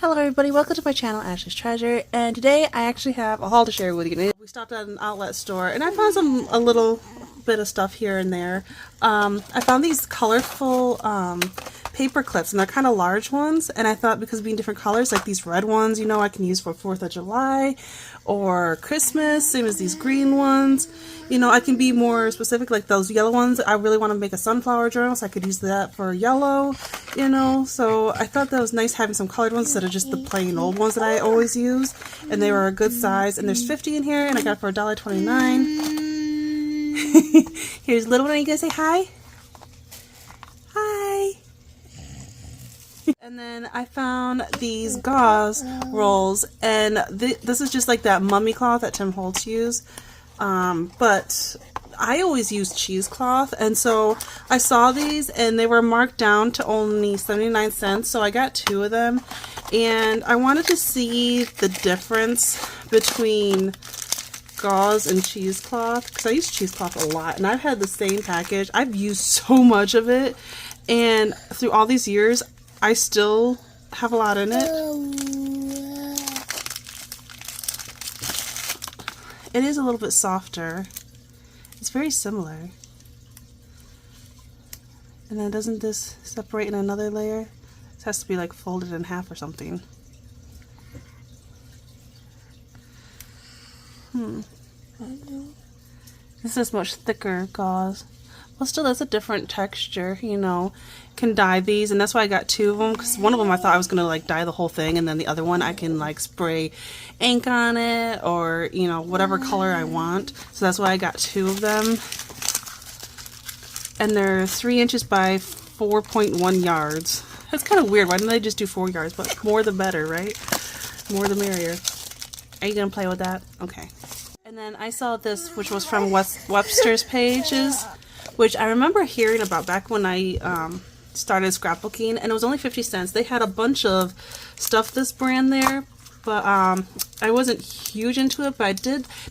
Hello everybody, welcome to my channel, Ashley's Treasure, and today I actually have a haul to share with you. We stopped at an outlet store and I found a little bit of stuff here and there. I found these colorful paper clips, and they're kind of large ones, and I thought because being different colors, like these red ones, you know, I can use for 4th of July or Christmas, same as these green ones. You know, I can be more specific, like those yellow ones. I really want to make a sunflower journal, so I could use that for yellow, you know. So I thought that was nice having some colored ones instead of just the plain old ones that I always use. And they were a good size. And there's 50 in here, and I got it for $1.29. Here's little one. Are you gonna say hi? Hi. And then I found these gauze rolls, and this is just like that mummy cloth that Tim Holtz used. But I always use cheesecloth, and so I saw these and they were marked down to only 79 cents, so I got 2 of them, and I wanted to see the difference between gauze and cheesecloth, because I use cheesecloth a lot, and I've had the same package. I've used so much of it, and through all these years I still have a lot in it. It is a little bit softer. It's very similar. And then doesn't this separate in another layer? This has to be like folded in half or something. This is much thicker gauze. Well, still, that's a different texture, you know. Can dye these, and that's why I got 2 of them, because one of them I thought I was gonna like dye the whole thing, and then the other one I can like spray ink on it, or you know, whatever color I want. So that's why I got 2 of them, and they're 3 inches by 4.1 yards. That's kind of weird. Why didn't they just do 4 yards? But more the better, right? More the merrier. Are you gonna play with that? Okay. And then I saw this, which was from Webster's Pages, which I remember hearing about back when I started scrapbooking, and it was only 50 cents. They had a bunch of stuff this brand there, but I wasn't huge into it, but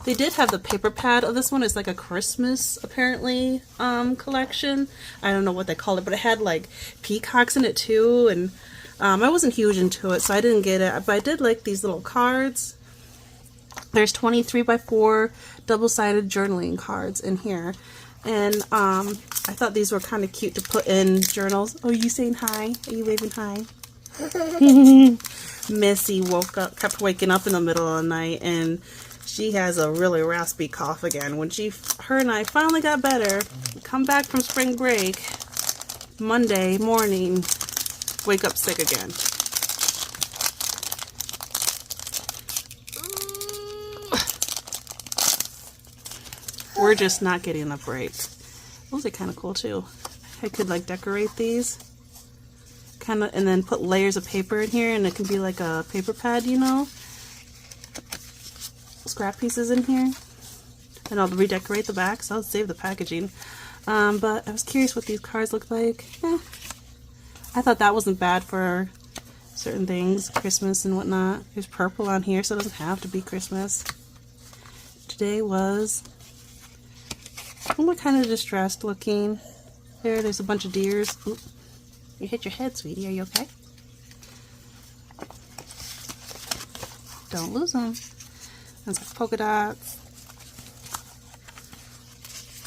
they did have the paper pad of this one. It's like a Christmas, apparently, collection. I don't know what they called it, but it had like peacocks in it too, and I wasn't huge into it, so I didn't get it, but I did like these little cards. There's 23 by 4 double-sided journaling cards in here. And I thought these were kind of cute to put in journals. Oh, are you saying hi? Are you waving hi? Missy kept waking up in the middle of the night, and she has a really raspy cough again. When her and I finally got better, come back from spring break, Monday morning, wake up sick again. We're just not getting enough breaks. Those are kind of cool too. I could like decorate these, kind of, and then put layers of paper in here, and it can be like a paper pad, you know. Scrap pieces in here, and I'll redecorate the back, so I'll save the packaging. But I was curious what these cards look like. I thought that wasn't bad for certain things, Christmas and whatnot. There's purple on here, so it doesn't have to be Christmas. Today was. We're kind of distressed looking. There's a bunch of deers. Oop. You hit your head, sweetie. Are you okay? Don't lose them. That's got polka dots.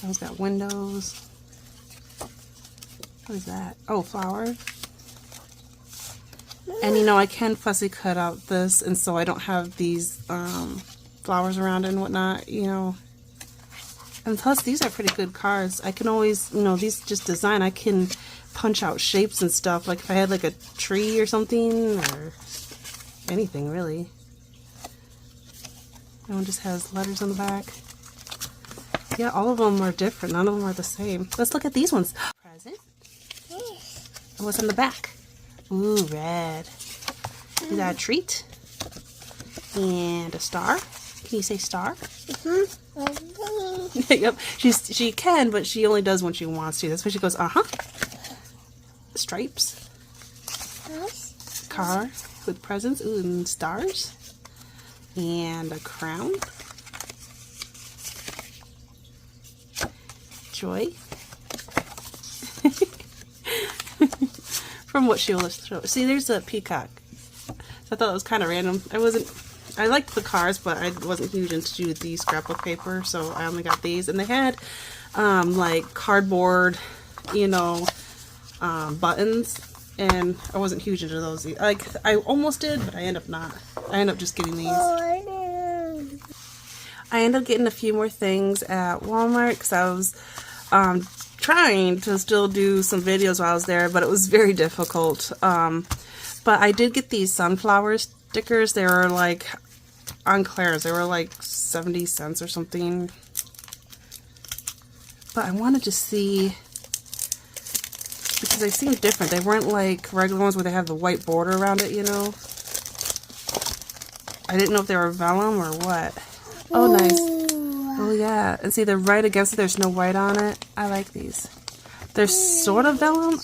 Those got windows. What is that? Oh, flower. And you know, I can fussy cut out this, and so I don't have these flowers around it and whatnot, you know. And plus, these are pretty good cards. I can always, you know, these just design, I can punch out shapes and stuff. Like if I had like a tree or something, or anything really. That one just has letters on the back. Yeah, all of them are different. None of them are the same. Let's look at these ones. Present. And what's on the back? Ooh, red. We got a treat. And a star. Can you say star? Yep, she can, but she only does when she wants to. That's why she goes, Stripes. Car with presents. Ooh, and stars. And a crown. Joy. From what she'll show. See, there's a peacock. So I thought it was kind of random. I liked the cars, but I wasn't huge into these scrapbook paper, so I only got these. And they had like cardboard, you know, buttons, and I wasn't huge into those. Like, I almost did, but I ended up not. I ended up just getting these. I ended up getting a few more things at Walmart because I was trying to still do some videos while I was there, but it was very difficult. But I did get these sunflower stickers. They were like on Claire's. They were like 70 cents or something. But I wanted to see, because they seemed different. They weren't like regular ones where they have the white border around it, you know. I didn't know if they were vellum or what. Oh, nice. Oh, yeah. And see, they're right against it. There's no white on it. I like these. They're sort of vellum.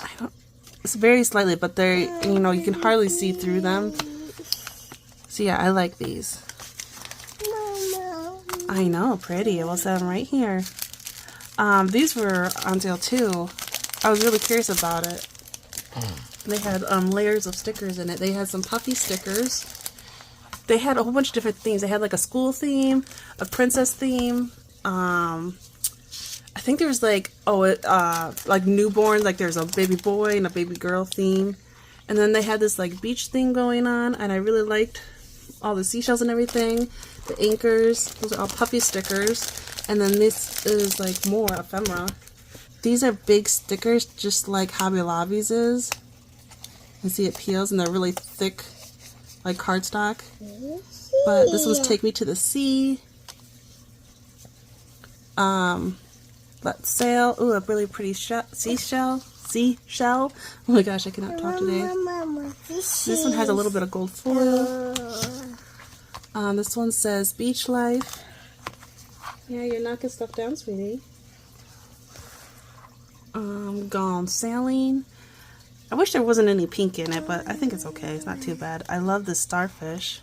It's very slightly, but they're, you know, you can hardly see through them. So, yeah, I like these. I know, pretty. We'll set them right here. These were on sale, too. I was really curious about it. They had layers of stickers in it. They had some puffy stickers. They had a whole bunch of different themes. They had like a school theme, a princess theme. I think there was like, like newborn, like there's a baby boy and a baby girl theme. And then they had this like beach thing going on, and I really liked all the seashells and everything. The anchors, those are all puffy stickers. And then this is like more ephemera. These are big stickers, just like Hobby Lobby's is. You see it peels, and they're really thick, like cardstock. But this was Take Me to the Sea. Let's Sail. Ooh, a really pretty seashell. Oh my gosh, I cannot talk today. This one has a little bit of gold foil. This one says Beach Life. Yeah, you're knocking stuff down, sweetie. Gone Sailing. I wish there wasn't any pink in it, but I think it's okay. It's not too bad. I love this starfish.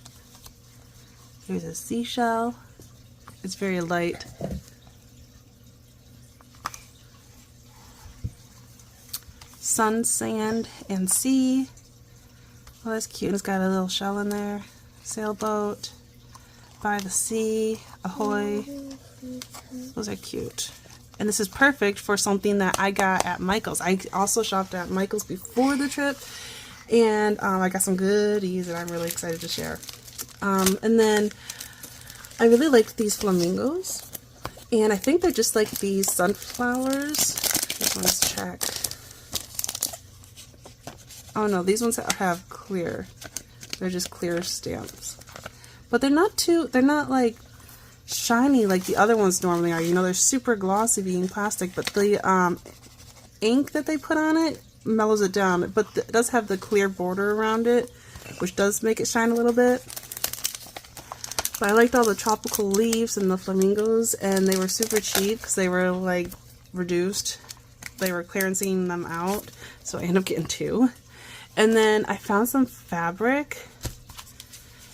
Here's a seashell. It's very light. Sun, Sand, and Sea. Oh, that's cute. It's got a little shell in there. Sailboat. By the Sea. Ahoy. Those are cute. And this is perfect for something that I got at Michael's. I also shopped at Michael's before the trip. And I got some goodies that I'm really excited to share. And then I really liked these flamingos. And I think they're just like these sunflowers. This one's check. Oh no, these ones have clear. They're just clear stamps. But they're not like shiny like the other ones normally are. You know, they're super glossy being plastic, but the ink that they put on it mellows it down. But it does have the clear border around it, which does make it shine a little bit. But I liked all the tropical leaves and the flamingos, and they were super cheap because they were like reduced. They were clearancing them out, so I ended up getting 2. And then I found some fabric,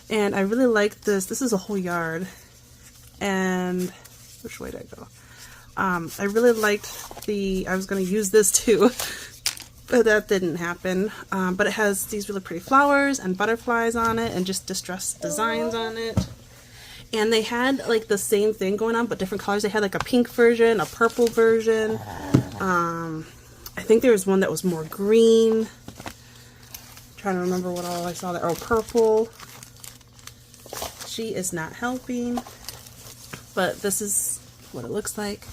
and I really liked this. This is a whole yard. And which way did I go? I really liked I was going to use this too, but that didn't happen. But it has these really pretty flowers and butterflies on it and just distressed designs on it. And they had like the same thing going on, but different colors. They had like a pink version, a purple version. I think there was one that was more green. I'm trying to remember what all I saw there. Oh, purple. She is not helping. But this is what it looks like.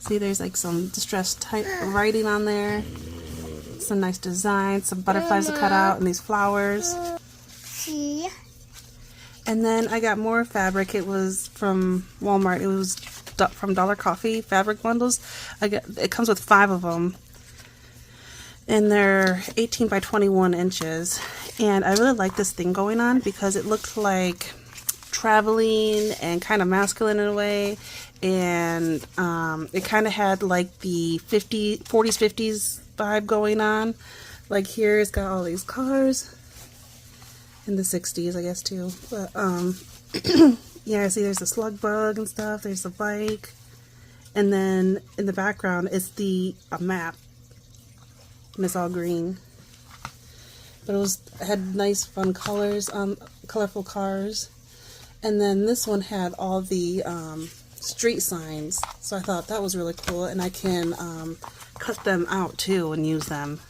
See, there's like some distressed type writing on there. Some nice designs, some butterflies to cut out, and these flowers. And then I got more fabric. It was from Walmart. It was from Dollar Coffee fabric bundles. It comes with 5 of them. And they're 18 by 21 inches. And I really like this thing going on because it looked like traveling and kind of masculine in a way, and it kind of had like the 40s 50s vibe going on. Like here it's got all these cars in the 60s I guess too, but yeah, see there's the slug bug and stuff, there's the bike, and then in the background is a map, and it's all green. But it had nice fun colors, colorful cars. And then this one had all the street signs. So I thought that was really cool, and I can cut them out too and use them.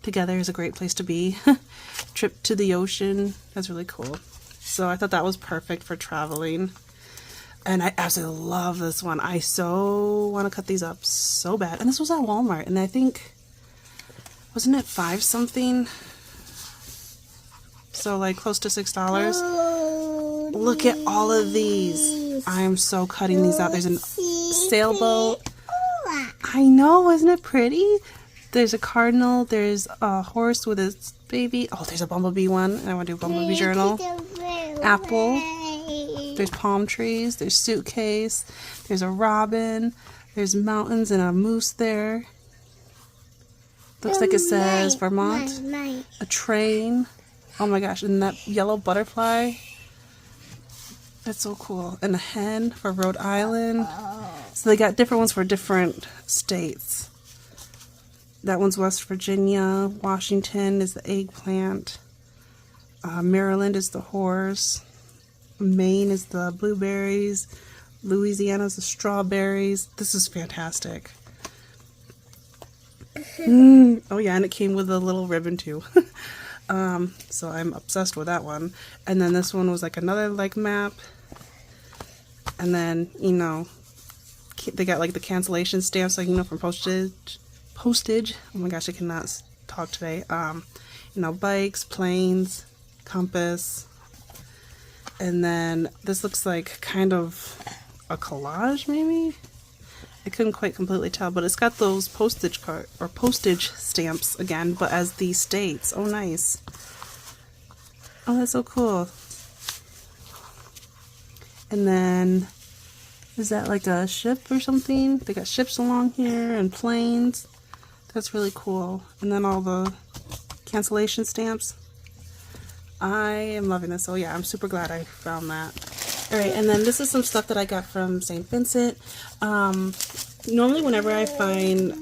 Together is a great place to be. Trip to the ocean. That's really cool. So I thought that was perfect for traveling. And I absolutely love this one. I so want to cut these up so bad. And this was at Walmart. And I think, wasn't it $5 something? So like close to $6. Look at all of these. I am so cutting these out. There's a sailboat. I know, isn't it pretty? There's a cardinal. There's a horse with its baby. Oh, there's a bumblebee one. I want to do a bumblebee journal. Apple. There's palm trees. There's suitcase. There's a robin. There's mountains and a moose there. Looks like it says Vermont. A train. Oh my gosh, and that yellow butterfly. That's so cool. And a hen for Rhode Island. So they got different ones for different states. That one's West Virginia. Washington is the eggplant. Maryland is the horse. Maine is the blueberries. Louisiana is the strawberries. This is fantastic. Oh yeah, and it came with a little ribbon too. So I'm obsessed with that one. And then this one was like another like map. And then, you know, they got like the cancellation stamps, like, you know, from postage. Oh my gosh, I cannot talk today. You know, bikes, planes, compass. And then this looks like kind of a collage, maybe? I couldn't quite completely tell, but it's got those postage stamps again, but as the states. Oh, nice. Oh, that's so cool. And then, is that like a ship or something? They got ships along here and planes. That's really cool. And then all the cancellation stamps. I am loving this. Oh yeah, I'm super glad I found that. Alright, and then this is some stuff that I got from St. Vincent. Normally whenever I find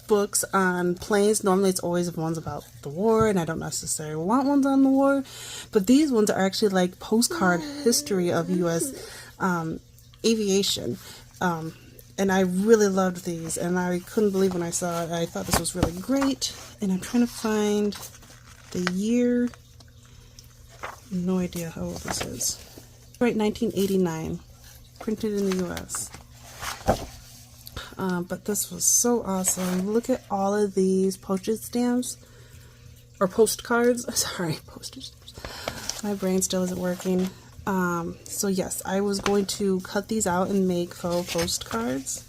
books on planes, normally it's always ones about the war, and I don't necessarily want ones on the war. But these ones are actually like postcard history of U.S. Aviation. And I really loved these, and I couldn't believe when I saw it. I thought this was really great, and I'm trying to find the year. No idea how old this is. Right, 1989, printed in the U.S. But this was so awesome. Look at all of these postage stamps, or postcards. Sorry, postage stamps. My brain still isn't working. So yes, I was going to cut these out and make faux postcards.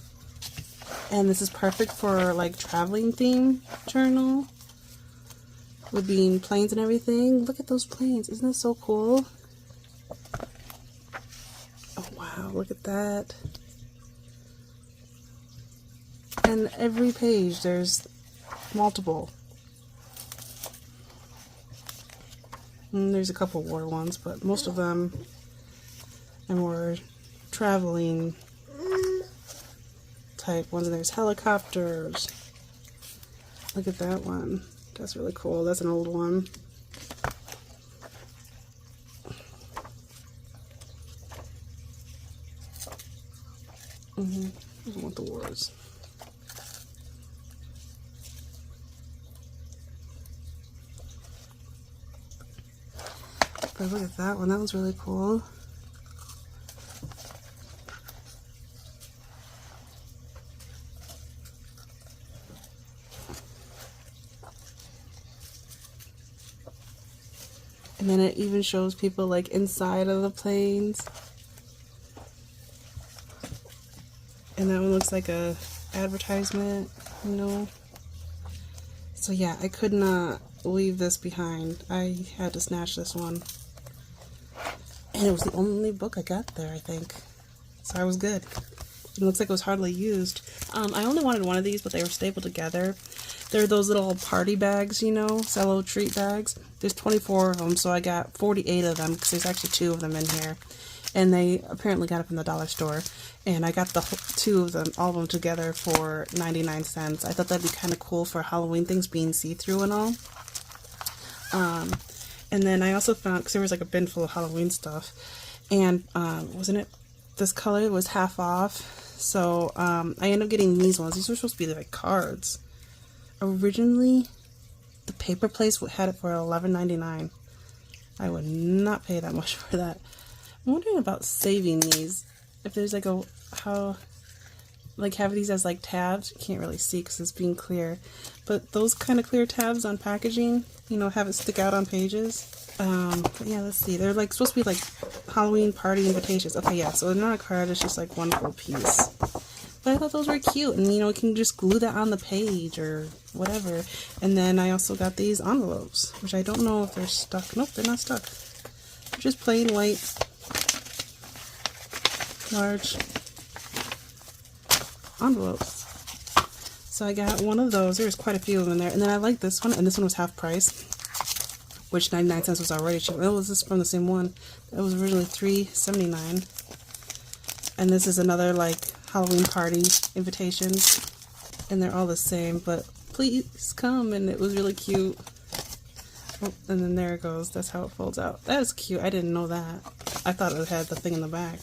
And this is perfect for like traveling theme journal. With being planes and everything. Look at those planes. Isn't that so cool? Oh wow, look at that. And every page there's multiple. And there's a couple war ones, but most of them are more traveling type ones. And there's helicopters. Look at that one. That's really cool. That's an old one. I don't want the wars. But look at that one. That was really cool. And then it even shows people like inside of the planes. And that one looks like a advertisement, you know. So yeah, I could not leave this behind. I had to snatch this one. And it was the only book I got there, I think. So I was good. It looks like it was hardly used. I only wanted one of these, but they were stapled together. They're those little party bags, you know, cello treat bags. There's 24 of them, so I got 48 of them, because there's actually 2 of them in here. and they apparently got it from the dollar store. And I got the two of them, all of them together for 99 cents. I thought that'd be kind of cool for Halloween things being see-through and all. And then I also found, because there was like a bin full of Halloween stuff, and wasn't it, this color was half off, so I ended up getting these ones. These were supposed to be like cards. Originally, the paper place had it for $11.99. I would not pay that much for that. I'm wondering about saving these. If there's like a, how, like have these as like tabs. You can't really see because it's being clear. But those kind of clear tabs on packaging, you know, have it stick out on pages. But yeah, let's see. They're like supposed to be like Halloween party invitations. Okay, yeah, so they're not a card, it's just like one full piece. But I thought those were cute, and you know, you can just glue that on the page or whatever. And then I also got these envelopes, which I don't know if they're stuck. Nope, they're not stuck. They're just plain white, large envelopes. So I got one of those. There's quite a few of them in there. And then I like this one, and this one was half price, which 99 cents was already cheap. Oh, was this from the same one? It was originally $3.79. And this is another like Halloween party invitations, and they're all the same, but please come. And it was really cute. Oh, and then there it goes. That's how it folds out. That was cute. I didn't know that. I thought it had the thing in the back.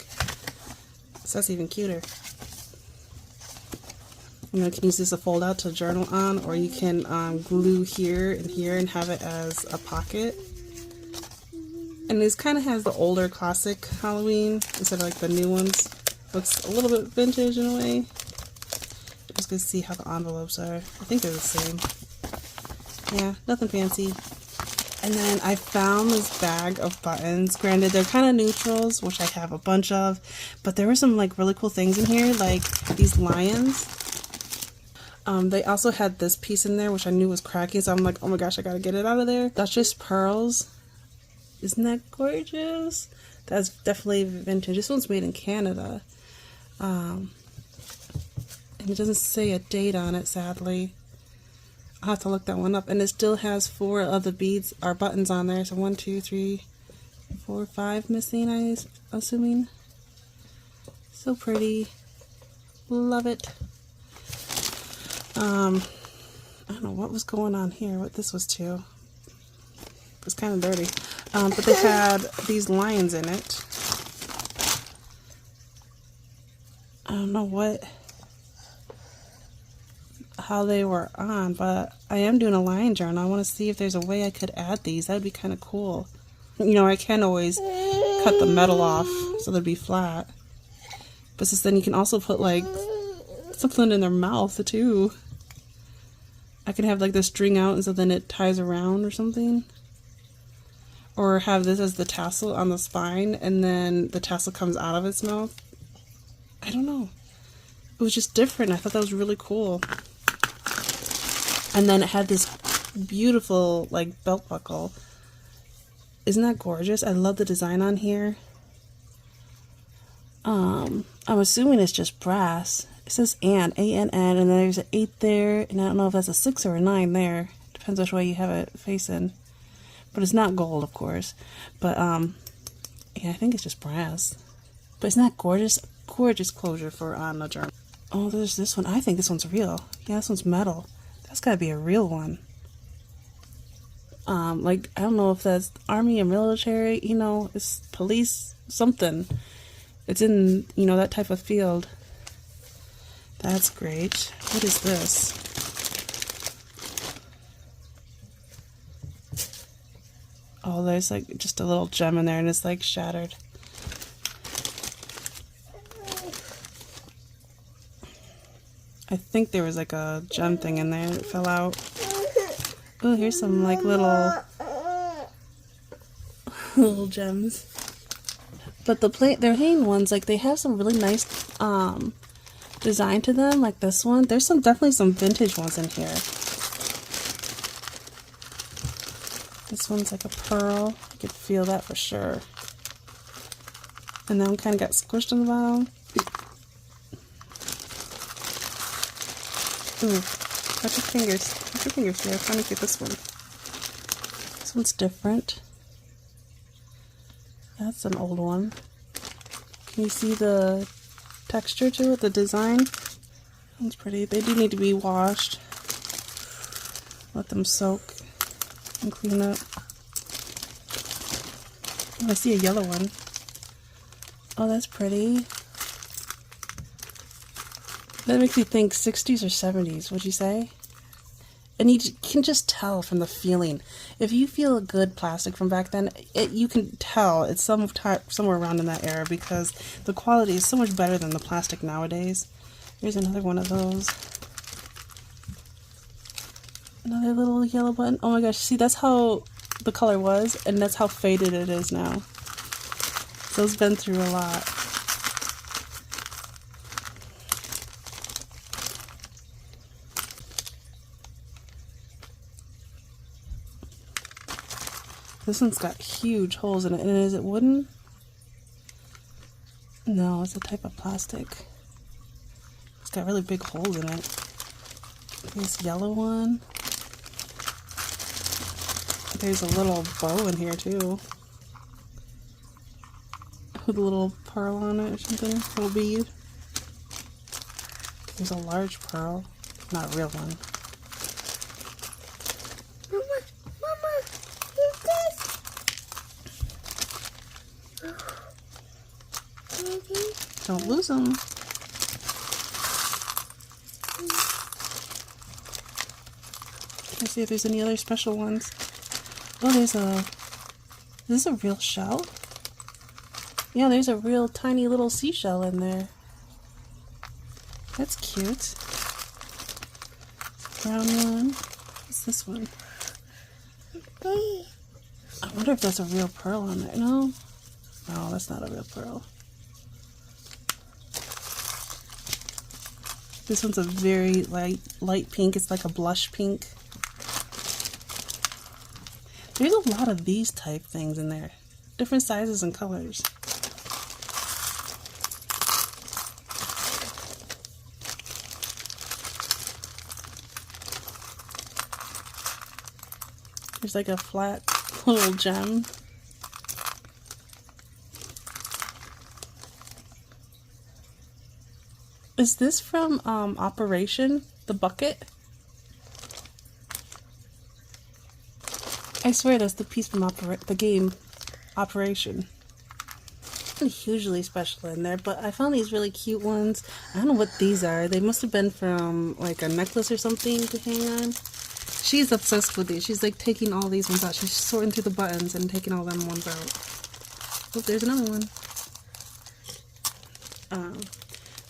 So that's even cuter. You know, you can use this to fold out to journal on, or you can glue here and here and have it as a pocket. And this kind of has the older classic Halloween instead of like the new ones. Looks a little bit vintage in a way. Just gonna see how the envelopes are. I think they're the same. Yeah, nothing fancy. And then I found this bag of buttons. Granted, they're kind of neutrals, which I have a bunch of, but there were some like really cool things in here, like these lions. They also had this piece in there, which I knew was cracking, so I'm like, oh my gosh, I gotta get it out of there. That's just pearls. Isn't that gorgeous? That's definitely vintage. This one's made in Canada. And it doesn't say a date on it, sadly. I'll have to look that one up. And it still has 4 of the beads or buttons on there. So 1, 2, 3, 4, 5 missing, I'm assuming. So pretty. Love it. I don't know what was going on here, what this was too. It was kind of dirty. But they had these lions in it. I don't know how they were on, but I am doing a lion journal. I want to see if there's a way I could add these. That would be kind of cool. You know, I can always cut the metal off so they'd be flat. But since then you can also put like something in their mouth too. I can have like the string out and so then it ties around or something. Or have this as the tassel on the spine and then the tassel comes out of its mouth. I don't know. It was just different. I thought that was really cool. And then it had this beautiful like belt buckle. Isn't that gorgeous? I love the design on here. I'm assuming it's just brass. It says A-N-N, and then there's an 8 there, and I don't know if that's a 6 or a 9 there. Depends which way you have it facing. But it's not gold, of course. But, yeah, I think it's just brass. But isn't that gorgeous? Gorgeous closure for on a journal. Oh, there's this one. I think this one's real. Yeah, this one's metal. That's gotta be a real one. Like, I don't know if that's army or military, you know, it's police, something. It's in, you know, that type of field. That's great. What is this? Oh, there's like just a little gem in there and it's like shattered. I think there was like a gem thing in there that fell out. Oh, here's some like little gems. But they're hanging ones, like they have some really nice design to them, like this one. There's definitely some vintage ones in here. This one's like a pearl. You could feel that for sure. And that one kind of got squished on the bottom. Ooh, touch your fingers. Touch your fingers here. I'm trying to get this one. This one's different. That's an old one. Can you see the texture to it, the design? That's pretty. They do need to be washed. Let them soak and clean up. Oh, I see a yellow one. Oh, that's pretty. That makes me think 60s or 70s, would you say? And you can just tell from the feeling. If you feel a good plastic from back then, you can tell it's somewhere around in that era, because the quality is so much better than the plastic nowadays. Here's another one of those. Another little yellow button. Oh my gosh, see, that's how the color was, and that's how faded it is now. So it's been through a lot. This one's got huge holes in it. And is it wooden? No, it's a type of plastic. It's got really big holes in it. This yellow one. There's a little bow in here too. With a little pearl on it or something. A little bead. There's a large pearl. Not a real one. Don't lose them. Let's see if there's any other special ones. Oh, is this a real shell? Yeah, there's a real tiny little seashell in there. That's cute. Brown one. What's this one? I wonder if that's a real pearl on there. No? No, that's not a real pearl. This one's a very light pink. It's like a blush pink. There's a lot of these type things in there. Different sizes and colors. There's like a flat little gem. Is this from Operation, the bucket? I swear that's the piece from the game Operation. Nothing hugely special in there, but I found these really cute ones. I don't know what these are. They must have been from like a necklace or something to hang on. She's obsessed with these. She's like taking all these ones out. She's sorting through the buttons and taking all them ones out. Oh, there's another one.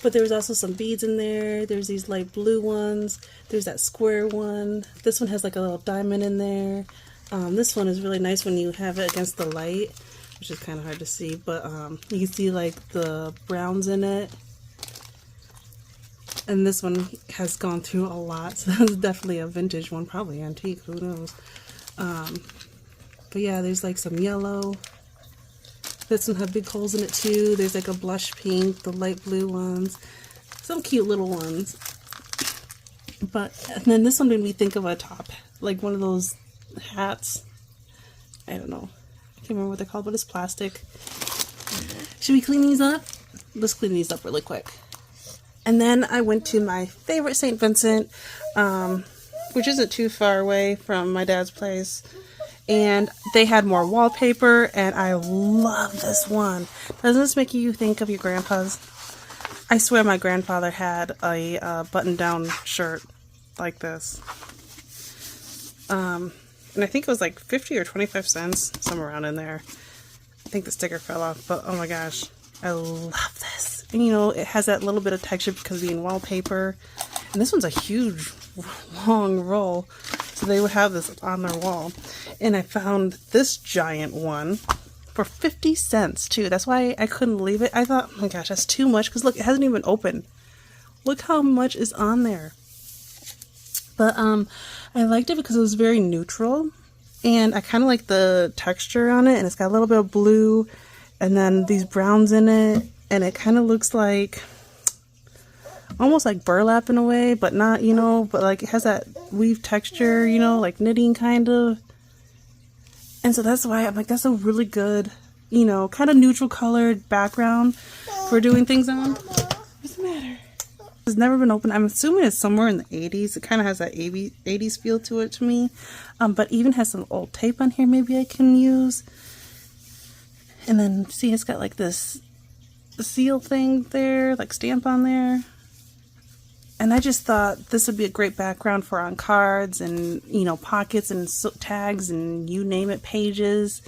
But there was also some beads in there. There's these light blue ones. There's that square one. This one has like a little diamond in there. This one is really nice when you have it against the light, which is kind of hard to see, but you can see like the browns in it. And this one has gone through a lot, so that's definitely a vintage one, probably antique, who knows. But yeah, there's like some yellow. This one has big holes in it too. There's like a blush pink, the light blue ones, some cute little ones. And then this one made me think of a top, like one of those hats. I don't know. I can't remember what they're called, but it's plastic. Should we clean these up? Let's clean these up really quick. And then I went to my favorite St. Vincent, which isn't too far away from my dad's place. And they had more wallpaper, and I love this one. Doesn't this make you think of your grandpa's? I swear my grandfather had a button-down shirt like this. And I think it was like 50 or 25 cents, somewhere around in there. I think the sticker fell off, but oh my gosh, I love this. And you know, it has that little bit of texture because of being wallpaper. And this one's a huge, long roll. So they would have this on their wall. And I found this giant one for 50 cents too. That's why I couldn't leave it. I thought, oh my gosh, that's too much. Because look, it hasn't even opened. Look how much is on there. But I liked it because it was very neutral. And I kind of like the texture on it. And it's got a little bit of blue. And then these browns in it. And it kind of looks like, almost like burlap in a way, but not, you know, but like it has that weave texture, you know, like knitting kind of. And so that's why I'm like, that's a really good, you know, kind of neutral colored background. for doing things on. What's the matter? It's never been opened. I'm assuming it's somewhere in the 80s. It kind of has that 80s feel to it to me. But even has some old tape on here maybe I can use. And then see, it's got like this seal thing there, like stamp on there. And I just thought this would be a great background for on cards and, you know, pockets and tags and you name it, pages.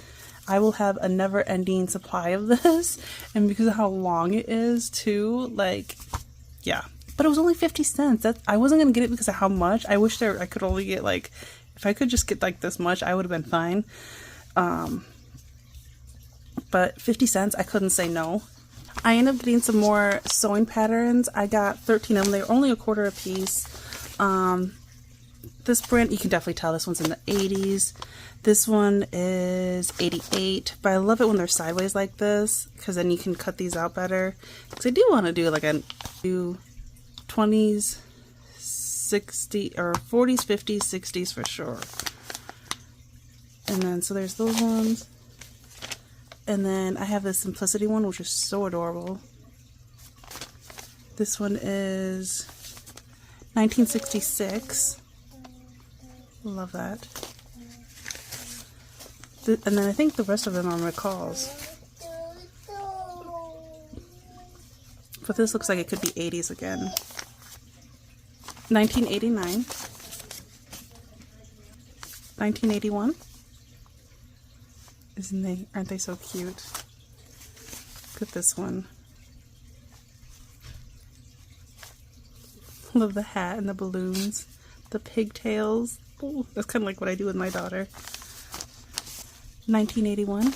I will have a never-ending supply of this. And because of how long it is, too, like, yeah. But it was only 50 cents. I wasn't going to get it because of how much. I wish I could only get, like, if I could just get, like, this much, I would have been fine. But 50 cents, I couldn't say no. I ended up getting some more sewing patterns. I got 13 of them. They were only $1 a piece. This brand, you can definitely tell this one's in the 80s. This one is 88, but I love it when they're sideways like this because then you can cut these out better. Because I do want to do like a 20s, 60 or 40s, 50s, 60s for sure. And then so there's those ones. And then I have the Simplicity one, which is so adorable. This one is 1966. Love that. And then I think the rest of them are McCall's. But this looks like it could be 80s again. 1989. 1981. Aren't they so cute? Look at this one. Love the hat and the balloons. The pigtails. Ooh, that's kind of like what I do with my daughter. 1981.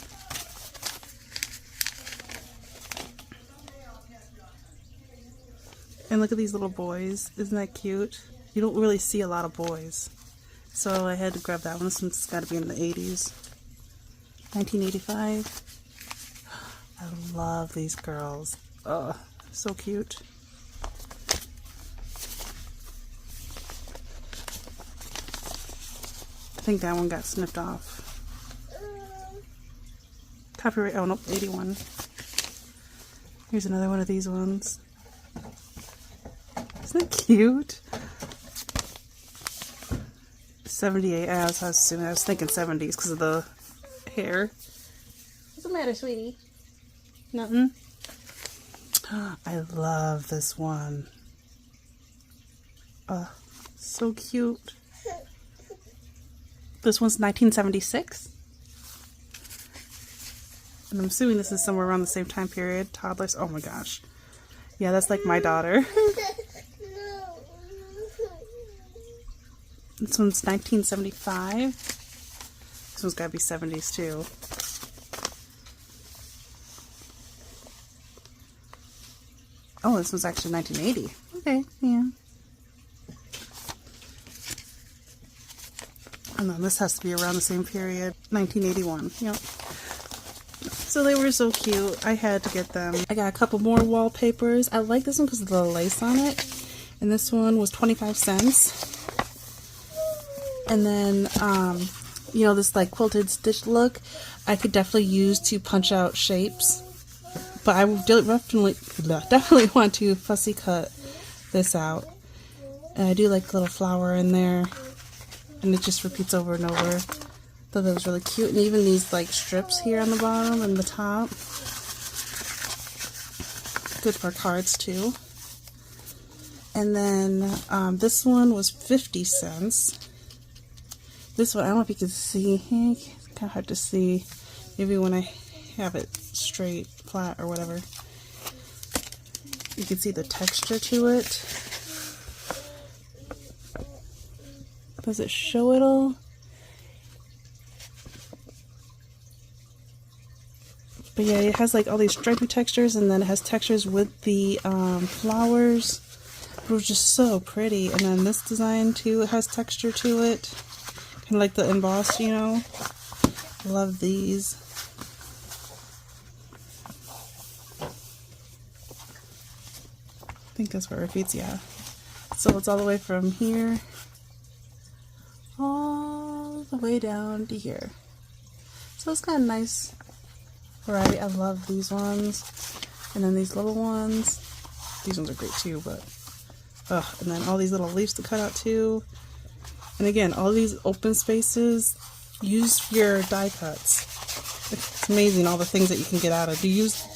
And look at these little boys. Isn't that cute? You don't really see a lot of boys. So I had to grab that one. This one's got to be in the 80s. 1985. I love these girls. Oh, so cute. I think that one got snipped off. Copyright, oh nope, 81. Here's another one of these ones. Isn't that cute? 78, I was thinking 70s because of the hair. What's the matter, sweetie? Nothing? I love this one. So cute. This one's 1976. And I'm assuming this is somewhere around the same time period. Toddlers. Oh my gosh. Yeah, that's like my daughter. This one's 1975. This one's got to be 70s too. Oh, this was actually 1980. Okay, yeah. And then this has to be around the same period. 1981. Yep. So they were so cute. I had to get them. I got a couple more wallpapers. I like this one because of the lace on it. And this one was 25 cents. And then, you know, this like quilted stitch look, I could definitely use to punch out shapes. But I would definitely want to fussy cut this out. And I do like a little flower in there. And it just repeats over and over. Thought that was really cute. And even these like strips here on the bottom and the top. Good for cards too. And then this one was 50 cents. This one, I don't know if you can see. It's kind of hard to see. Maybe when I have it straight, flat, or whatever. You can see the texture to it. Does it show it all? But yeah, it has like all these stripy textures, and then it has textures with the flowers. It was just so pretty. And then this design too, it has texture to it. Kind of like the embossed, you know. Love these. I think that's where it repeats, yeah. So it's all the way from here all the way down to here. So it's kind of nice variety. I love these ones. And then these little ones. These ones are great too, but... and then all these little leaves to cut out too. And again, all these open spaces, use your die cuts. It's amazing all the things that you can get out of.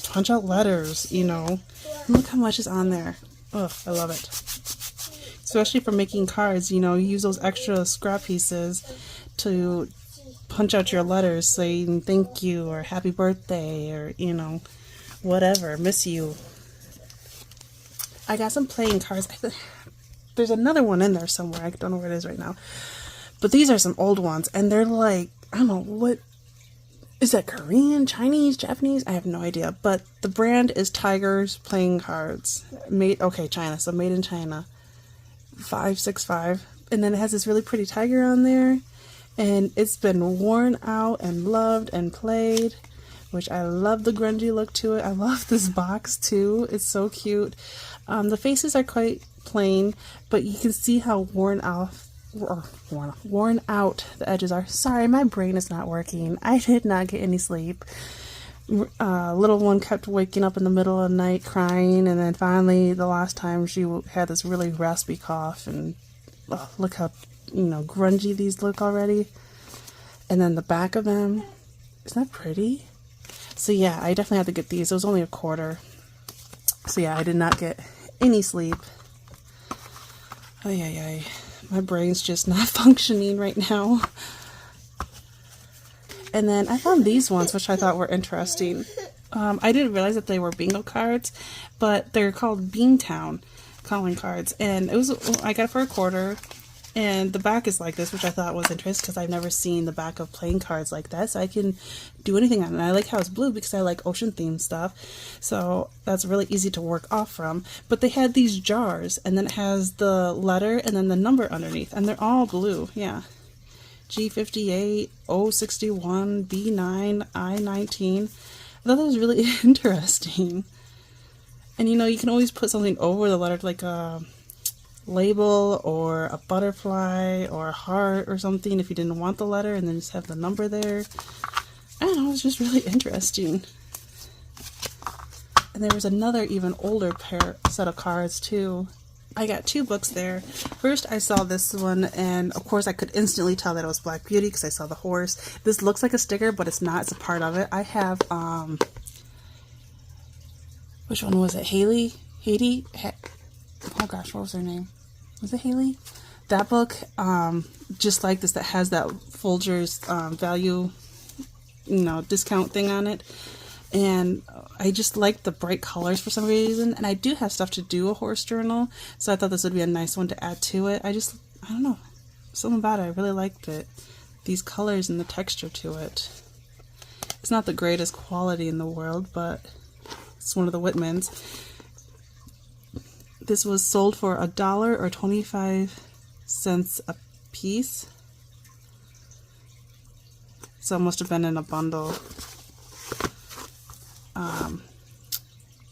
Punch out letters, you know. And look how much is on there. Ugh, I love it. Especially for making cards, you know, you use those extra scrap pieces to punch out your letters saying thank you or happy birthday or, you know, whatever, miss you. I got some playing cards. There's another one in there somewhere. I don't know where it is right now. But these are some old ones. And they're like, I don't know, what is that, Korean, Chinese, Japanese? I have no idea. But the brand is Tiger's Playing Cards. China. So made in China. 565. And then it has this really pretty tiger on there. And it's been worn out and loved and played. Which I love the grungy look to it. I love this box too. It's so cute. The faces are quite plain, but you can see how worn out the edges are. Sorry, my brain is not working. I did not get any sleep. Little one kept waking up in the middle of the night crying, and then finally the last time she had this really raspy cough, and look how, you know, grungy these look already. And then the back of them, isn't that pretty? So yeah, I definitely had to get these. It was only $1.25. So yeah, I did not get any sleep. My brain's just not functioning right now. And then I found these ones, which I thought were interesting. I didn't realize that they were bingo cards, but they're called Beantown calling cards. And I got it for $0.25. And the back is like this, which I thought was interesting because I've never seen the back of playing cards like that. So I can do anything on it. And I like how it's blue because I like ocean themed stuff. So that's really easy to work off from. But they had these jars, and then it has the letter and then the number underneath. And they're all blue. Yeah. G58, O61, B9, I19. I thought that was really interesting. And you know, you can always put something over the letter, like a label or a butterfly or a heart or something if you didn't want the letter, and then just have the number there. I don't know, it was just really interesting. And there was another even older set of cards too. I got 2 books there. First I saw this one, and of course I could instantly tell that it was Black Beauty because I saw the horse. This looks like a sticker, but it's not. It's a part of it. I have which one was it? Haley? Oh gosh, what was her name? Was it Haley? That book, just like this, that has that Folgers value, you know, discount thing on it. And I just like the bright colors for some reason. And I do have stuff to do a horse journal, so I thought this would be a nice one to add to it. I don't know, something about it. I really liked it. These colors and the texture to it. It's not the greatest quality in the world, but it's one of the Whitmans. This was sold for $1 or 25 cents a piece. So it must have been in a bundle.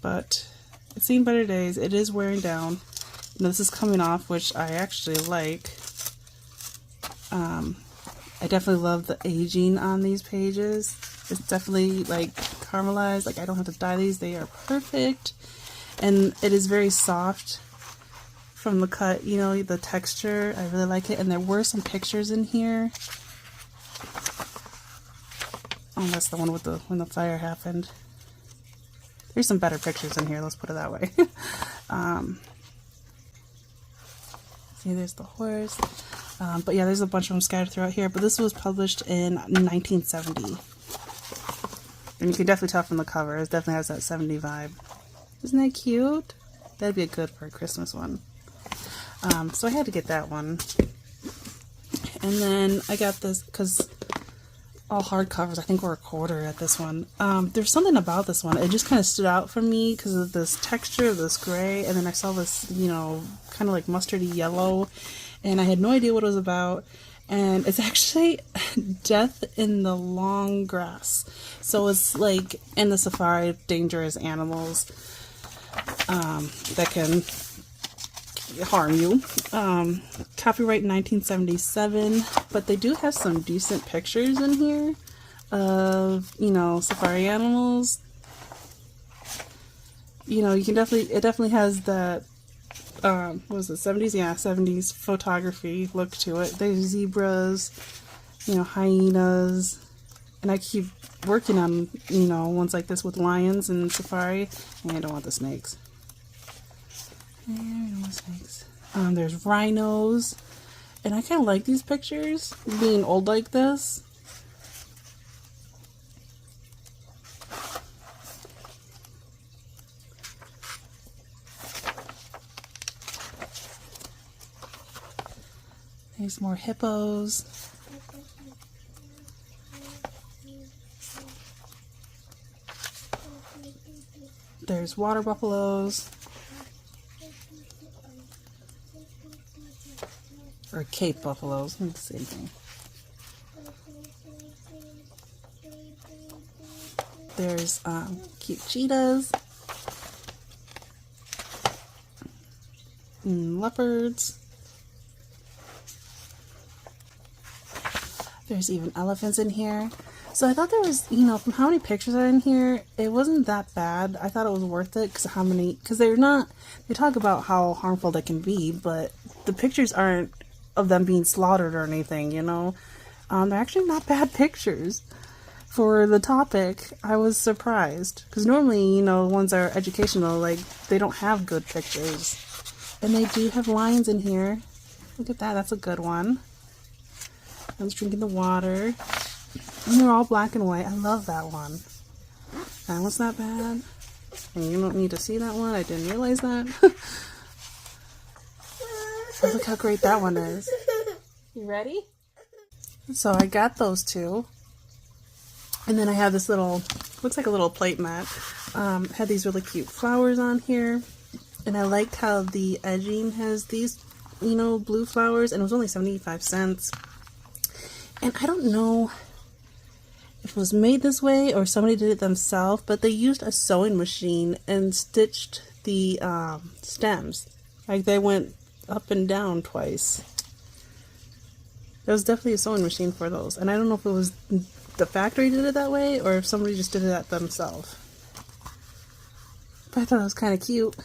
But it's seen better days. It is wearing down. Now, this is coming off, which I actually like. I definitely love the aging on these pages. It's definitely like caramelized. Like, I don't have to dye these. They are perfect. And it is very soft from the cut, you know, the texture. I really like it. And there were some pictures in here. Oh, that's the one with when the fire happened. There's some better pictures in here, let's put it that way. See, there's the horse. But yeah, there's a bunch of them scattered throughout here. But this was published in 1970. And you can definitely tell from the cover. It definitely has that 70 vibe. Isn't that cute? That'd be good for a Christmas one. So I had to get that one. And then I got this because all hardcovers, I think, were $0.25 at this one. There's something about this one. It just kind of stood out for me because of this texture, this gray, and then I saw this, you know, kind of like mustardy yellow, and I had no idea what it was about. And it's actually Death in the Long Grass. So it's like in the safari, dangerous animals that can harm you. Copyright 1977, but they do have some decent pictures in here of, you know, safari animals. you know, you can definitely, it definitely has that, what was it, 70s? Yeah, 70s photography look to it. There's zebras, you know, hyenas, and I keep working on, you know, ones like this with lions and safari, and I don't want the snakes. I don't want snakes. There's rhinos, and I kind of like these pictures, being old like this. There's more hippos. There's water buffaloes. Or Cape buffaloes, it's the same thing. There's cute cheetahs. And leopards. There's even elephants in here. So I thought there was, you know, from how many pictures are in here, it wasn't that bad. I thought it was worth it because they're not, they talk about how harmful they can be, but the pictures aren't of them being slaughtered or anything, you know. They're actually not bad pictures. For the topic, I was surprised. Because normally, you know, ones that are educational, like, they don't have good pictures. And they do have lions in here. Look at that, that's a good one. I was drinking the water. And they're all black and white. I love that one. That one's not bad. And you don't need to see that one. I didn't realize that. So look how great that one is. You ready? So I got those two. And then I have this little, looks like a little plate mat. Had these really cute flowers on here. And I liked how the edging has these, you know, blue flowers. And it was only 75 cents. And I don't know if it was made this way or somebody did it themselves, but they used a sewing machine and stitched the stems. Like they went up and down twice. There was definitely a sewing machine for those. And I don't know if it was the factory did it that way or if somebody just did it that themselves. But I thought it was kind of cute.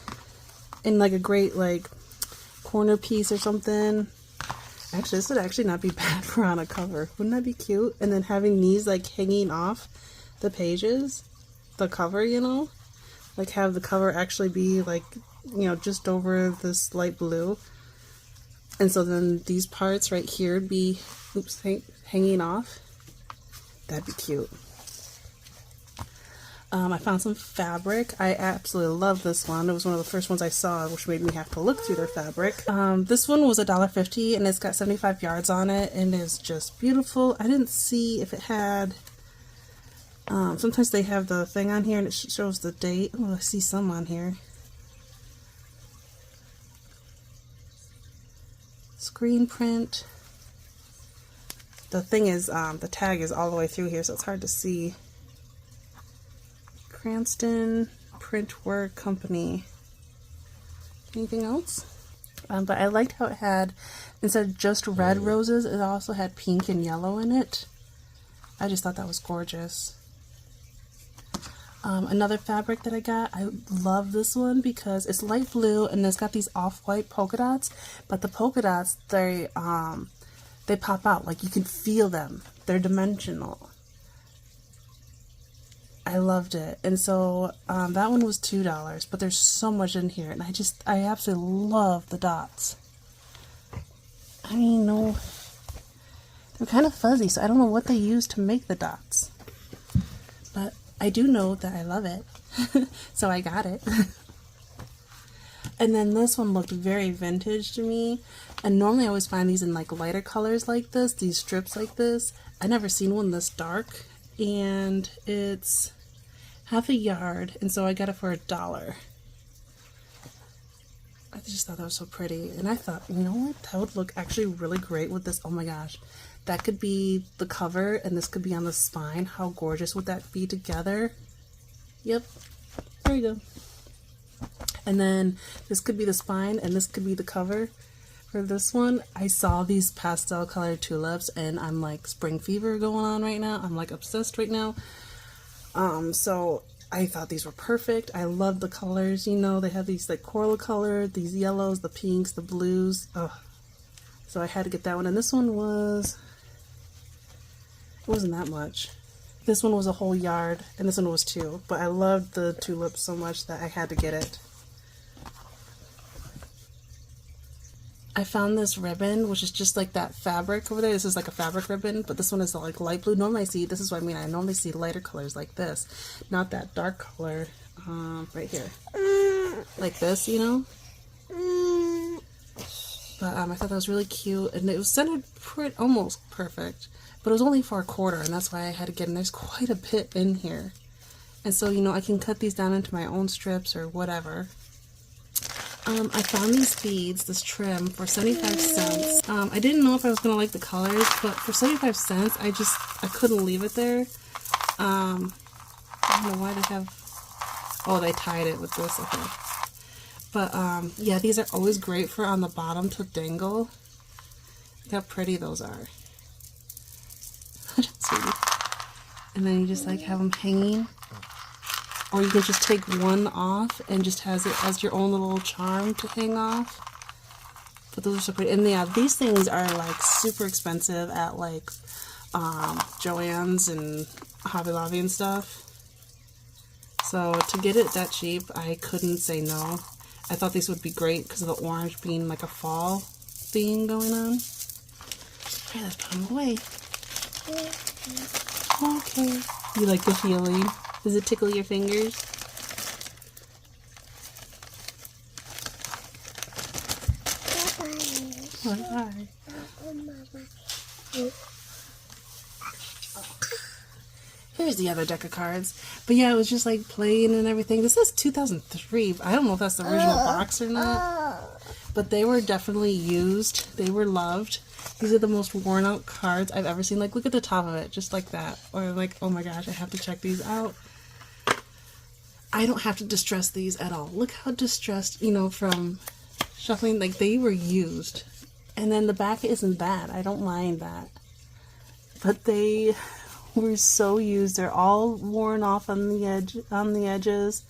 And like a great like corner piece or something. Actually, this would actually not be bad for on a cover. Wouldn't that be cute? And then having these like hanging off the pages, the cover, you know? Like have the cover actually be like, you know, just over this light blue. And so then these parts right here would be, oops, hanging off. That'd be cute. I found some fabric. I absolutely love this one. It was one of the first ones I saw, which made me have to look through their fabric. This one was $1.50 and it's got 75 yards on it and it's just beautiful. I didn't see if it had, sometimes they have the thing on here and it shows the date. Oh, I see some on here. Screen print. The thing is, the tag is all the way through here, so it's hard to see. Cranston Printwork Company. Anything else? But I liked how it had, instead of just red roses, it also had pink and yellow in it. I just thought that was gorgeous. Another fabric that I got, I love this one because it's light blue and it's got these off-white polka dots, but the polka dots, they pop out, like you can feel them. They're dimensional. I loved it. And so that one was $2, but there's so much in here and I absolutely love the dots. I mean, no, they're kind of fuzzy, so I don't know what they use to make the dots, but I do know that I love it. So I got it. And then this one looked very vintage to me, and normally I always find these in like lighter colors like this, these strips like this. I never seen one this dark, and it's half a yard, and so I got it for $1. I just thought that was so pretty, and I thought, you know what, that would look actually really great with this. Oh my gosh, that could be the cover and this could be on the spine. How gorgeous would that be together? Yep, there you go. And then this could be the spine and this could be the cover for this one. I saw these pastel colored tulips and I'm like spring fever going on right now. I'm like obsessed right now. So I thought these were perfect. I love the colors, you know, they have these like coral color, these yellows, the pinks, the blues. Oh, so I had to get that one. And this one was, it wasn't that much. This one was a whole yard, and this one was 2. But I loved the tulips so much that I had to get it. I found this ribbon, which is just like that fabric over there. This is like a fabric ribbon, but this one is like light blue. Normally I see, this is what I mean, I normally see lighter colors like this, not that dark color right here. Like this, you know? But I thought that was really cute, and it was centered almost perfect, but it was only for a quarter, and that's why I had to get in. There's quite a bit in here. And so, you know, I can cut these down into my own strips or whatever. I found these beads, this trim, for 75 cents. I didn't know if I was going to like the colors, but for 75 cents, I couldn't leave it there. I don't know why they have, oh, they tied it with this, okay. But, yeah, these are always great for on the bottom to dangle. Look how pretty those are. And then you just, like, have them hanging. Or you can just take one off and just has it as your own little charm to hang off. But those are so pretty. And yeah, these things are like super expensive at like Joann's and Hobby Lobby and stuff. So to get it that cheap, I couldn't say no. I thought these would be great because of the orange being like a fall theme going on. Okay, let's put them away. Okay. You like the feeling? Does it tickle your fingers? Bye. Here's the other deck of cards. But yeah, it was just like plain and everything. This is 2003. I don't know if that's the original box or not. But they were definitely used. They were loved. These are the most worn out cards I've ever seen. Like, look at the top of it. Just like that. Or like, oh my gosh, I have to check these out. I don't have to distress these at all. Look how distressed, you know, from shuffling. Like, they were used. And then the back isn't bad. I don't mind that. But they were so used. They're all worn off on the edges.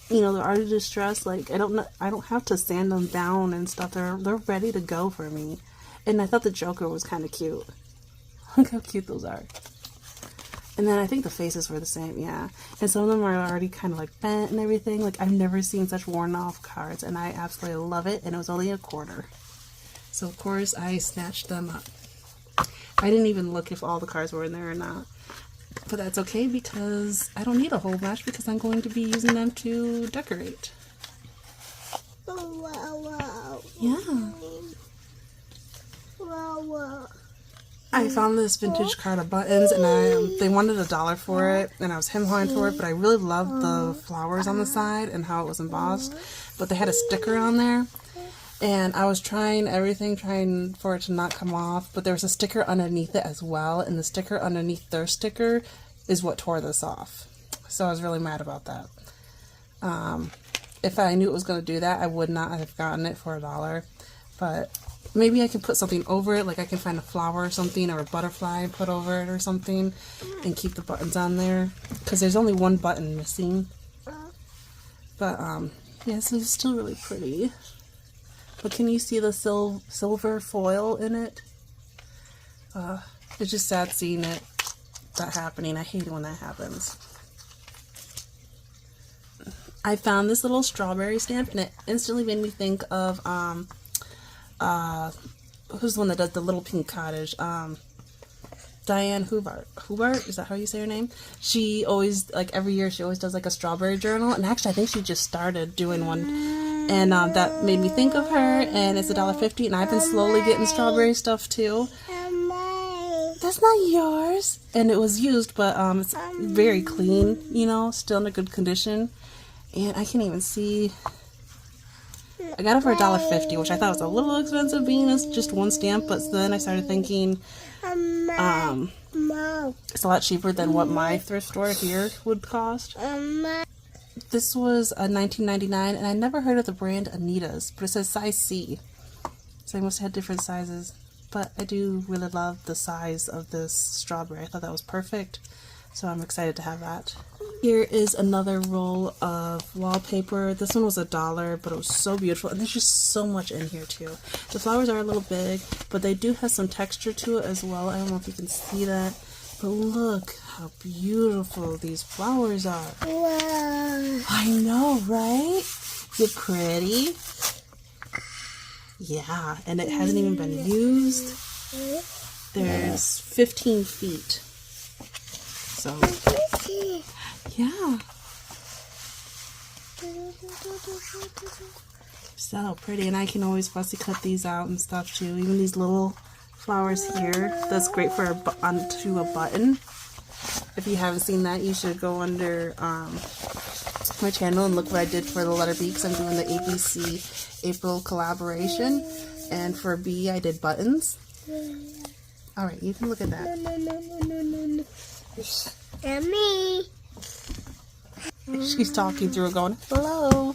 You know, they're already distressed. Like, I don't have to sand them down and stuff. They're ready to go for me. And I thought the Joker was kind of cute. Look how cute those are. And then I think the faces were the same, yeah. And some of them are already kind of like bent and everything. Like, I've never seen such worn off cards, and I absolutely love it. And it was only a quarter. So, of course, I snatched them up. I didn't even look if all the cards were in there or not. But that's okay because I don't need a whole batch because I'm going to be using them to decorate. Yeah. I found this vintage card of buttons, and they wanted $1 for it, and I was hem-hawing for it, but I really loved the flowers on the side and how it was embossed. But they had a sticker on there, and I was trying for it to not come off, but there was a sticker underneath it as well, and the sticker underneath their sticker is what tore this off. So I was really mad about that. If I knew it was going to do that, I would not have gotten it for $1, but maybe I can put something over it, like I can find a flower or something, or a butterfly and put over it or something, and keep the buttons on there, because there's only one button missing. But, yeah, so it's still really pretty. But can you see the silver foil in it? It's just sad seeing that happening. I hate it when that happens. I found this little strawberry stamp, and it instantly made me think of, who's the one that does the Little Pink Cottage? Diane Hubart, is that how you say her name? She always, like, every year she always does like a strawberry journal, and actually I think she just started doing one, and that made me think of her, and it's $1.50, and I've been slowly getting strawberry stuff too. That's not yours. And it was used, but it's very clean, you know, still in a good condition, and I can't even see. I got it for $1.50, which I thought was a little expensive being as just one stamp, but then I started thinking it's a lot cheaper than what my thrift store here would cost. This was a $19.99, and I never heard of the brand Anita's, but it says size C, so I must have had different sizes. But I do really love the size of this strawberry. I thought that was perfect, so I'm excited to have that. Here is another roll of wallpaper. This one was $1, but it was so beautiful. And there's just so much in here too. The flowers are a little big, but they do have some texture to it as well. I don't know if you can see that, but look how beautiful these flowers are. Wow. I know, right? Is it pretty? Yeah, and it hasn't even been used. There's 15 feet. So, yeah. So pretty, and I can always fussy cut these out and stuff too. Even these little flowers here. That's great for onto a button. If you haven't seen that, you should go under my channel and look what I did for the letter B, because I'm doing the ABC April collaboration, and for B I did buttons. All right, you can look at that. And me. She's talking through it, going hello.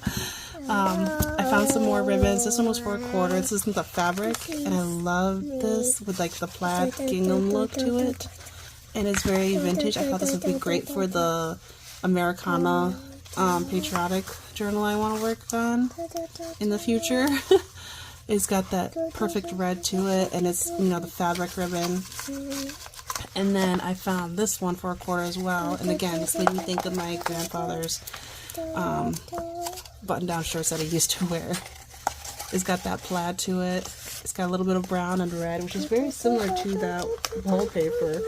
I found some more ribbons. This one was for $1. This isn't the fabric, and I love this with like the plaid gingham look to it, and it's very vintage. I thought this would be great for the Americana patriotic journal I want to work on in the future. It's got that perfect red to it, and it's, you know, the fabric ribbon. And then I found this one for $1 as well, and again, this made me think of my grandfather's button-down shirts that I used to wear. It's got that plaid to it. It's got a little bit of brown and red, which is very similar to that wallpaper.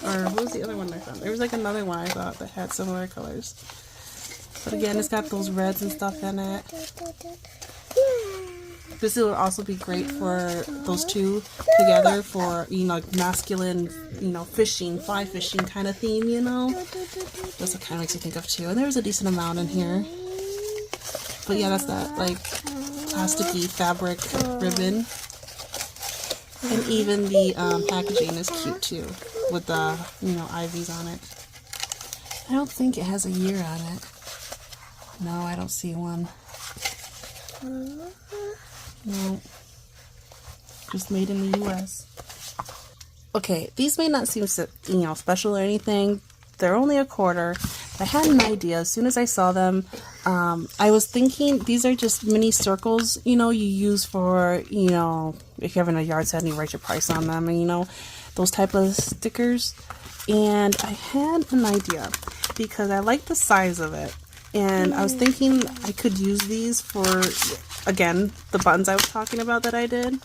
Or what was the other one I found? There was like another one I thought that had similar colors. But again, it's got those reds and stuff in it. This would also be great for those two together for, you know, like masculine, you know, fishing, fly fishing kind of theme, you know. That's what kind of makes me think of too. And there was a decent amount in here. But yeah, that's that, like, plasticky fabric ribbon. And even the packaging is cute too, with the, you know, ivies on it. I don't think it has a year on it. No, I don't see one. No. Just made in the US. Okay, these may not seem, you know, special or anything. They're only $1. I had an idea. As soon as I saw them, I was thinking these are just mini circles, you know, you use for, you know, if you're having a yard sale and you write your price on them, and, you know, those type of stickers. And I had an idea because I like the size of it. And I was thinking I could use these for, again, the buttons I was talking about that I did.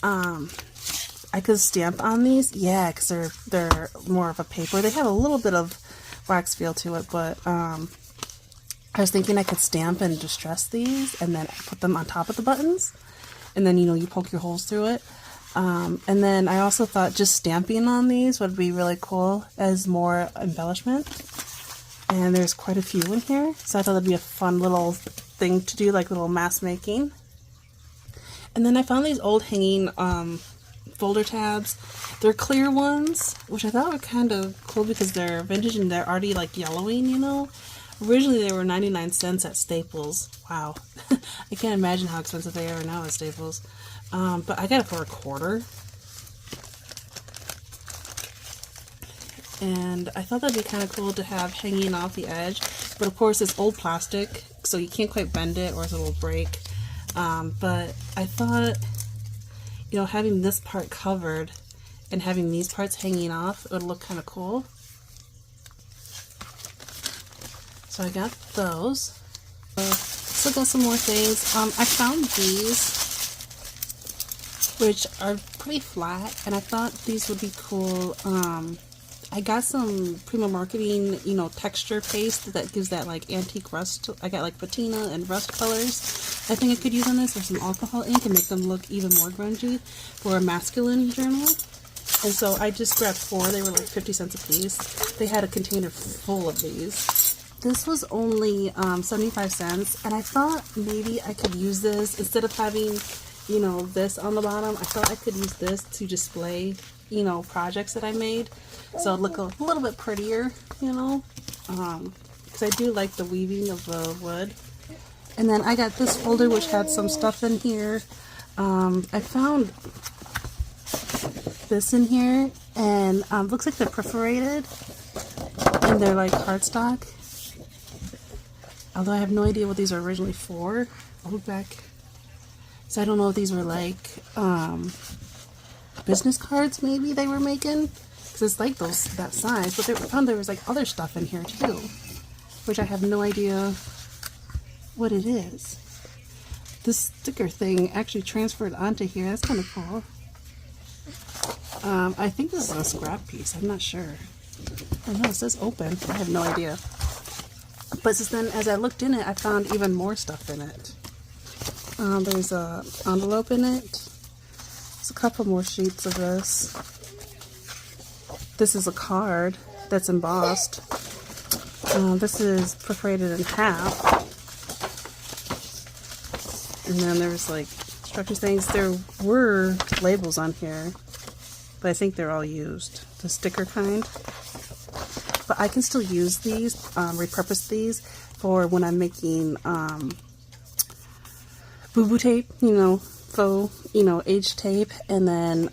I could stamp on these. Yeah, because they're more of a paper. They have a little bit of wax feel to it, but I was thinking I could stamp and distress these and then put them on top of the buttons. And then, you know, you poke your holes through it. And then I also thought just stamping on these would be really cool as more embellishment. And there's quite a few in here, so I thought that'd be a fun little thing to do, like little mask making. And then I found these old hanging folder tabs. They're clear ones, which I thought were kind of cool because they're vintage and they're already like yellowing, you know. Originally they were 99 cents at Staples. Wow. I can't imagine how expensive they are now at Staples. But I got it for $1. And I thought that'd be kind of cool to have hanging off the edge, but of course it's old plastic, so you can't quite bend it or it'll break. But I thought, you know, having this part covered and having these parts hanging off, it would look kind of cool. So I got those. Still got some more things. I found these, which are pretty flat, and I thought these would be cool. I got some Prima Marketing, you know, texture paste that gives that like antique rust. I got like patina and rust colors. I think I could use on this, or some alcohol ink, and make them look even more grungy for a masculine journal. And so I just grabbed 4. They were like 50 cents a piece. They had a container full of these. This was only 75 cents, and I thought maybe I could use this instead of having, you know, this on the bottom. I thought I could use this to display, you know, projects that I made, so it'd look a little bit prettier, you know, because I do like the weaving of the wood. And then I got this folder which had some stuff in here. I found this in here, and looks like they're perforated, and they're like cardstock. Although I have no idea what these are originally for. I'll look back. So I don't know if these were like business cards maybe they were making, because it's like that size. But I found there was like other stuff in here too, which I have no idea what it is. This sticker thing actually transferred onto here. That's kind of cool. I think this is a scrap piece. I'm not sure. Oh no, it says open. I have no idea. But then as I looked in it, I found even more stuff in it. There's an envelope in it. There's a couple more sheets of this. This is a card that's embossed. This is perforated in half. And then there's like instructions things. There were labels on here, but I think they're all used. The sticker kind. But I can still use these, repurpose these for when I'm making boo-boo tape, you know, faux, you know, age tape. And then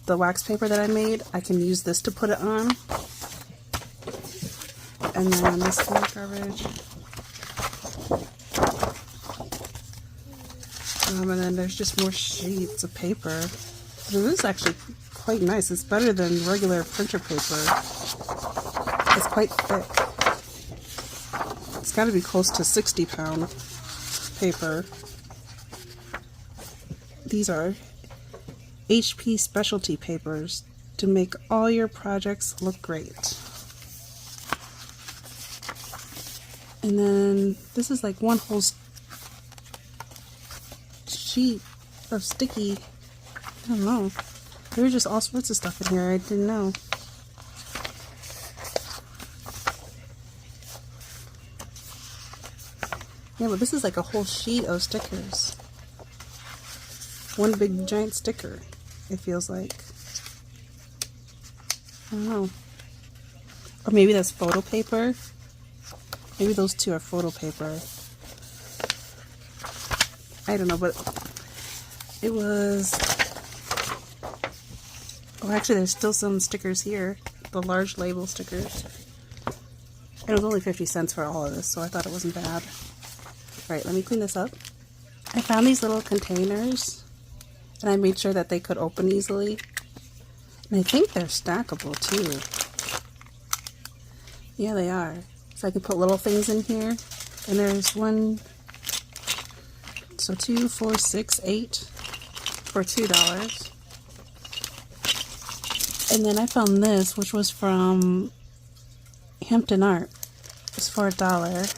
the wax paper that I made, I can use this to put it on. And then this is more garbage. And then there's just more sheets of paper. This is actually quite nice. It's better than regular printer paper. It's quite thick. It's got to be close to 60-pound paper. These are HP specialty papers to make all your projects look great. And then this is like one whole sheet of sticky, I don't know. There was just all sorts of stuff in here I didn't know. Yeah, but this is like a whole sheet of stickers. One big giant sticker, it feels like. I don't know. Or maybe that's photo paper. Maybe those two are photo paper. I don't know, but it was... Oh, actually, there's still some stickers here. The large label stickers. And it was only 50 cents for all of this, so I thought it wasn't bad. Alright, let me clean this up. I found these little containers, and I made sure that they could open easily. And I think they're stackable, too. Yeah, they are. So I can put little things in here. And there's one... So 2, 4, 6, 8 for $2. And then I found this, which was from Hampton Art. It's for $1.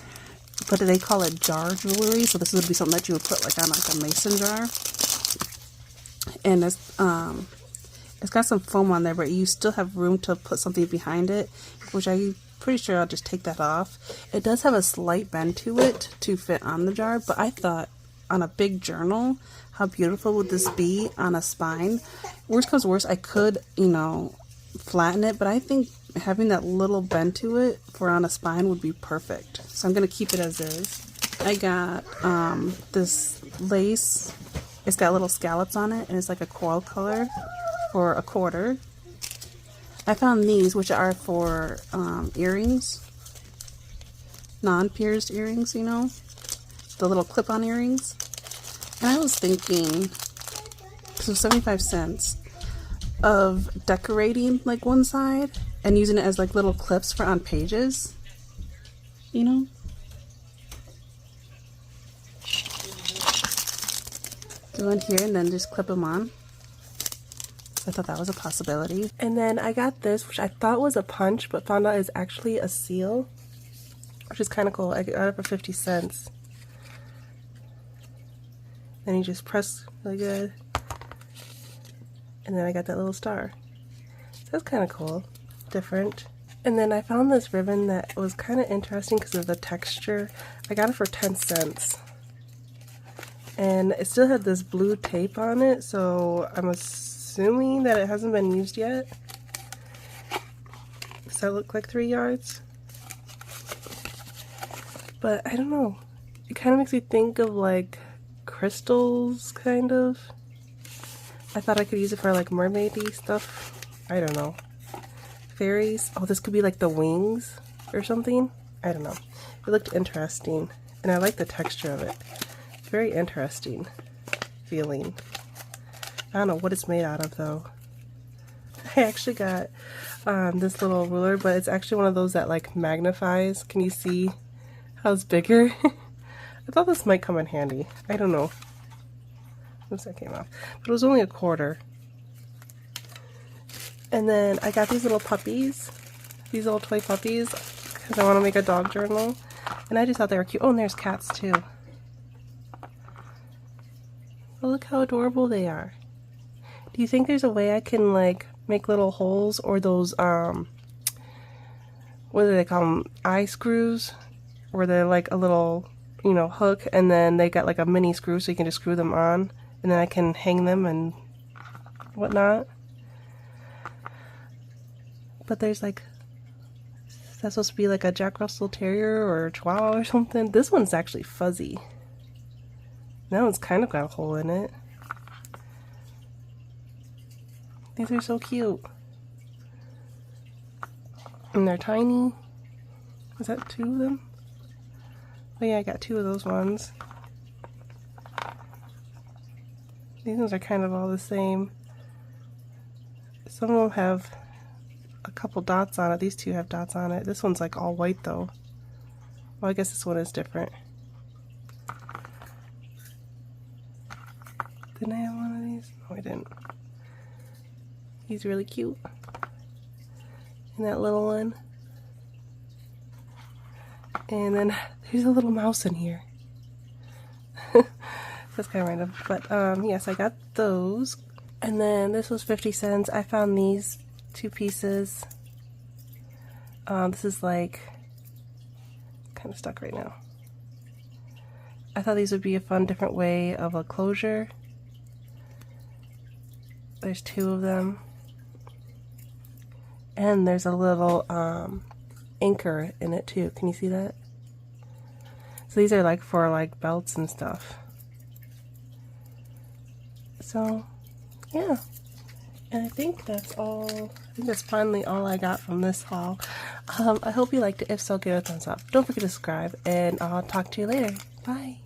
But they call it jar jewelry, so this would be something that you would put like on like a mason jar. And it's got some foam on there, but you still have room to put something behind it, which I'm pretty sure I'll just take that off. It does have a slight bend to it to fit on the jar, but I thought on a big journal, how beautiful would this be on a spine? Worst comes worst, I could, you know, flatten it, but I think having that little bend to it for on a spine would be perfect. So I'm going to keep it as is. I got this lace. It's got little scallops on it, and it's like a coral color for $1. I found these, which are for earrings. Non-pierced earrings, you know? The little clip-on earrings. And I was thinking, so 75 cents, of decorating like one side and using it as like little clips for on pages, you know? Go in here and then just clip them on. So I thought that was a possibility. And then I got this, which I thought was a punch, but found out is actually a seal, which is kind of cool. I got it for 50 cents. Then you just press really good. And then I got that little star. So that's kind of cool. Different. And then I found this ribbon that was kind of interesting because of the texture. I got it for 10 cents. And it still had this blue tape on it, so I'm assuming that it hasn't been used yet. Does that look like 3 yards? But I don't know. It kind of makes me think of like crystals, kind of. I thought I could use it for like mermaidy stuff. I don't know. Fairies. Oh, this could be like the wings or something. I don't know. It looked interesting, and I like the texture of it. Very interesting feeling. I don't know what it's made out of though. I actually got this little ruler, but it's actually one of those that like magnifies. Can you see how it's bigger? I thought this might come in handy. I don't know. Oops, that came off. But it was only $1. And then I got these little puppies. These little toy puppies. Because I want to make a dog journal. And I just thought they were cute. Oh, and there's cats too. Oh, look how adorable they are. Do you think there's a way I can like make little holes, or those what do they call them, eye screws, where they're like a little, you know, hook, and then they got like a mini screw so you can just screw them on, and then I can hang them and whatnot. But there's like, that's supposed to be like a Jack Russell Terrier or a Chihuahua or something. This one's actually fuzzy. That one's kind of got a hole in it. These are so cute. And they're tiny. Is that 2 of them? Oh yeah, I got 2 of those ones. These ones are kind of all the same. Some of them have a couple dots on it. These 2 have dots on it. This one's like all white though. Well, I guess this one is different. Didn't I have one of these? No, I didn't. He's really cute. And that little one. And then there's a little mouse in here. That's kind of random. But yes, I got those. And then this was 50 cents. I found these 2 pieces. This is like kind of stuck right now. I thought these would be a fun different way of a closure. There's 2 of them. And there's a little anchor in it too. Can you see that? So these are like for like belts and stuff. So yeah. And I think that's all. I think that's finally all I got from this haul. I hope you liked it. If so, give it a thumbs up. Don't forget to subscribe, and I'll talk to you later. Bye.